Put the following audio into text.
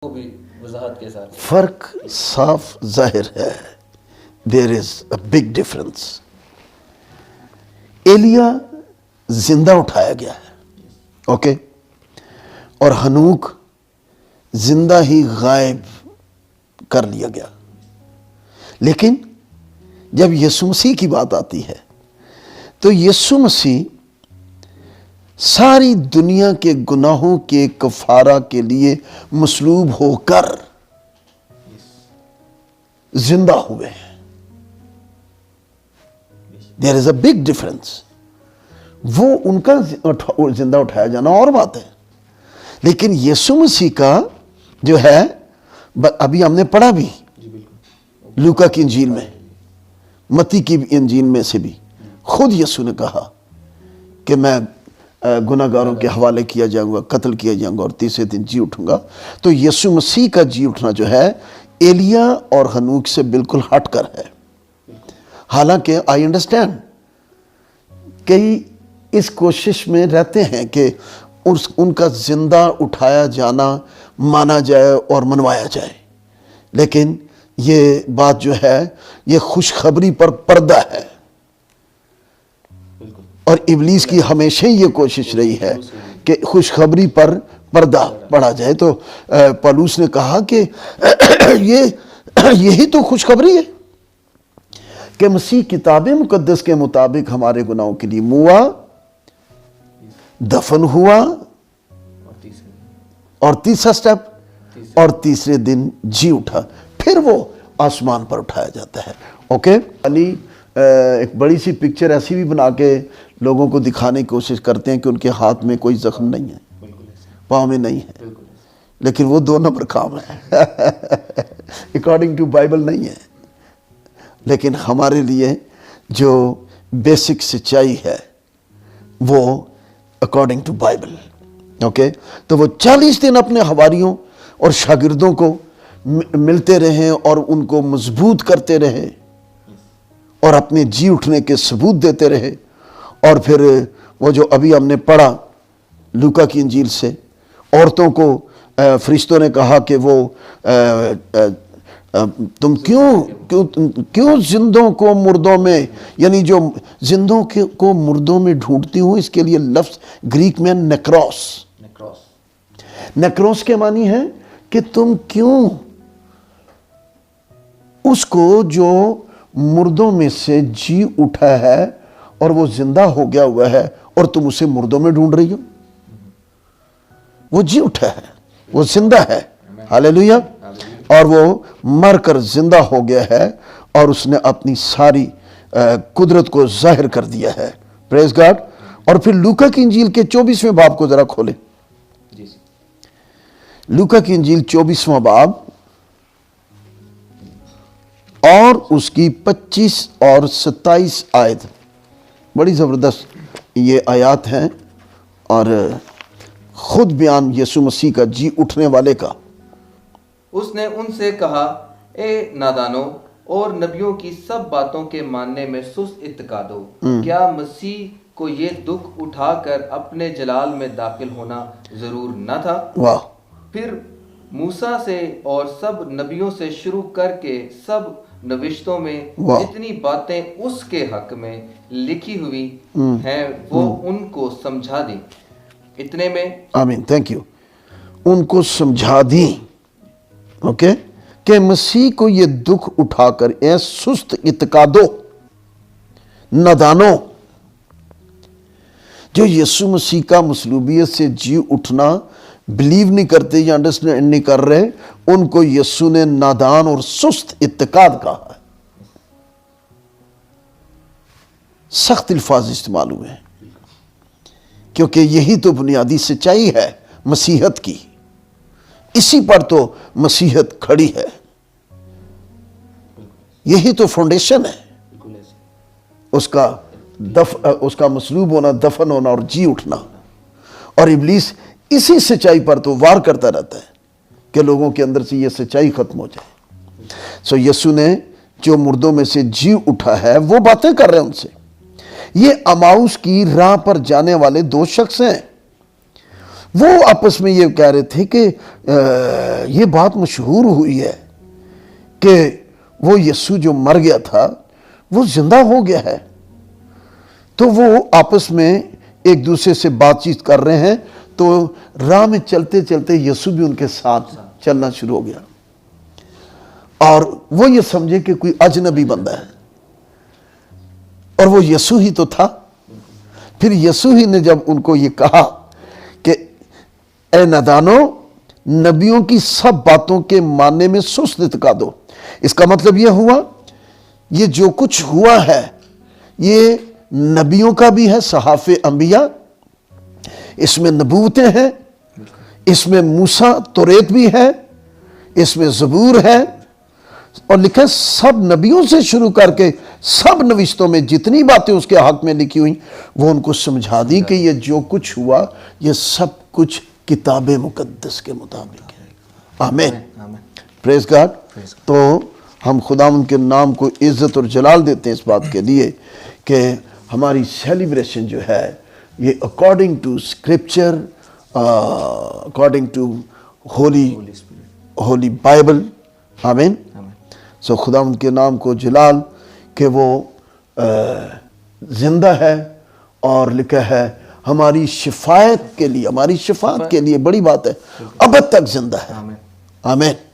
کو بھی وضاحت کے ساتھ فرق صاف ظاہر ہے. دیر از اے بگ ڈفرنس. ایلیا زندہ اٹھایا گیا ہے، اوکے، اور ہنوک زندہ ہی غائب کر لیا گیا. لیکن جب یسوع مسیح کی بات آتی ہے تو یسوع مسیح ساری دنیا کے گناہوں کے کفارہ کے لیے مصلوب ہو کر زندہ ہوئے ہیں. دیر از اے بگ ڈفرنس. وہ ان کا زندہ اٹھایا جانا اور بات ہے، لیکن یسوع مسیح کا جو ہے ابھی ہم نے پڑھا بھی لوکا کی انجیل میں، متی کی انجیل میں سے بھی خود یسوع نے کہا کہ میں گناہ گاروں کے حوالے کیا جاؤں گا، قتل کیا جاؤں گا اور تیسرے دن جی اٹھوں گا. تو یسوع مسیح کا جی اٹھنا جو ہے ایلیا اور ہنوک سے بالکل ہٹ کر ہے. حالانکہ آئی انڈرسٹینڈ کئی اس کوشش میں رہتے ہیں کہ ان کا زندہ اٹھایا جانا مانا جائے اور منوایا جائے، لیکن یہ بات جو ہے یہ خوشخبری پر پردہ ہے. اور ابلیس کی ہمیشہ یہ کوشش رہی ہے کہ خوشخبری پر پردہ پڑا جائے. تو پولس نے کہا کہ یہی تو خوشخبری ہے کہ مسیح کتاب مقدس کے مطابق ہمارے گناہوں کے لیے موا، دفن ہوا، اور تیسرا سٹیپ اور تیسرے دن جی اٹھا، پھر وہ آسمان پر اٹھایا جاتا ہے. اوکے، علی ایک بڑی سی پکچر ایسی بھی بنا کے لوگوں کو دکھانے کی کوشش کرتے ہیں کہ ان کے ہاتھ میں کوئی زخم نہیں ہے، پاؤں میں نہیں ہے، لیکن وہ 2 نمبر کام ہے اکارڈنگ ٹو بائبل نہیں ہے. لیکن ہمارے لیے جو بیسک سچائی ہے وہ اکارڈنگ ٹو بائبل. اوکے، تو وہ 40 دن اپنے حواریوں اور شاگردوں کو ملتے رہے اور ان کو مضبوط کرتے رہے اور اپنے جی اٹھنے کے ثبوت دیتے رہے. اور پھر وہ جو ابھی ہم نے پڑھا لوکا کی انجیل سے، عورتوں کو فرشتوں نے کہا کہ وہ تم کیوں زندوں کو مردوں میں، یعنی جو زندوں کو مردوں میں ڈھونڈتی ہوں، اس کے لیے لفظ گریک میں نیکروس کے معنی ہے کہ تم کیوں اس کو جو مردوں میں سے جی اٹھا ہے اور وہ زندہ ہو گیا ہوا ہے اور تم اسے مردوں میں ڈھونڈ رہی ہو. وہ جی اٹھا ہے، وہ زندہ ہے، ہاللیلویہ، اور وہ مر کر زندہ ہو گیا ہے اور اس نے اپنی ساری قدرت کو ظاہر کر دیا ہے. پریز گاڈ. اور پھر لوکا کی انجیل کے 24ویں باب کو ذرا کھولیں. لوکا کی انجیل 24واں باب اور اس کی 25 اور 27 آیت. بڑی زبردست یہ آیات ہیں اور خود بیان یسوع مسیح کا جی اٹھنے والے کا. اس نے ان سے کہا، اے نادانو اور نبیوں کی سب باتوں کے ماننے میں سست اعتقادو، کیا مسیح کو یہ دکھ اٹھا کر اپنے جلال میں داخل ہونا ضرور نہ تھا؟ واہ. پھر موسیٰ سے اور سب نبیوں سے شروع کر کے سب نوشتوں میں جتنی باتیں اس کے حق میں لکھی ہوئی ہیں وہ ان کو سمجھا دی. اتنے میں آمین، تھینک یو. ان کو سمجھا دی، اوکے، کہ مسیح کو یہ دکھ اٹھا کر اے سست اعتقادو، نادانو، جو یسوع مسیح کا مصلوبیت سے جی اٹھنا بلیو نہیں کرتے یا انڈرسٹینڈ نہیں کر رہے، ان کو یسوع نے نادان اور سست اعتقاد کہا ہے. سخت الفاظ استعمال ہوئے ہیں کیونکہ یہی تو بنیادی سچائی ہے مسیحت کی. اسی پر تو مسیحت کھڑی ہے، یہی تو فاؤنڈیشن ہے اس کا مصلوب ہونا، دفن ہونا اور جی اٹھنا. اور ابلیس اسی سچائی پر تو وار کرتا رہتا ہے کہ لوگوں کے اندر سے یہ سچائی ختم ہو جائے. سو یسوع نے جو مردوں میں سے جی اٹھا ہے وہ باتیں کر رہے ہیں ان سے. یہ اماؤس کی راہ پر جانے والے 2 شخص ہیں. وہ آپس میں یہ کہہ رہے تھے کہ یہ بات مشہور ہوئی ہے کہ وہ یسوع جو مر گیا تھا وہ زندہ ہو گیا ہے. تو وہ آپس میں ایک دوسرے سے بات چیت کر رہے ہیں. تو راہ میں چلتے چلتے یسوع بھی ان کے ساتھ چلنا شروع ہو گیا اور وہ یہ سمجھے کہ کوئی اجنبی بندہ ہے اور وہ یسوع ہی تو تھا. پھر یسوع ہی نے جب ان کو یہ کہا کہ اے نادانو نبیوں کی سب باتوں کے ماننے میں سست اتکا دو. اس کا مطلب یہ ہوا یہ جو کچھ ہوا ہے یہ نبیوں کا بھی ہے, صحاف انبیاء, اس میں نبوتیں ہیں, اس میں موسیٰ توریت بھی ہے, اس میں زبور ہے, اور لکھا ہے سب نبیوں سے شروع کر کے سب نوشتوں میں جتنی باتیں اس کے حق میں لکھی ہوئی وہ ان کو سمجھا دی کہ یہ جو کچھ ہوا یہ سب کچھ کتاب مقدس کے مطابق ہے. آمین, پریز گاڈ. تو ہم خداوند کے نام کو عزت اور جلال دیتے ہیں اس بات کے لیے کہ ہماری سیلیبریشن جو ہے یہ according to scripture, according to holy Bible. آمین. سو خداوند کے نام کو جلال کہ وہ زندہ ہے اور لکھا ہے ہماری شفاعت کے لیے, ہماری شفاعت کے لیے بڑی بات ہے, اب تک زندہ ہے. آمین.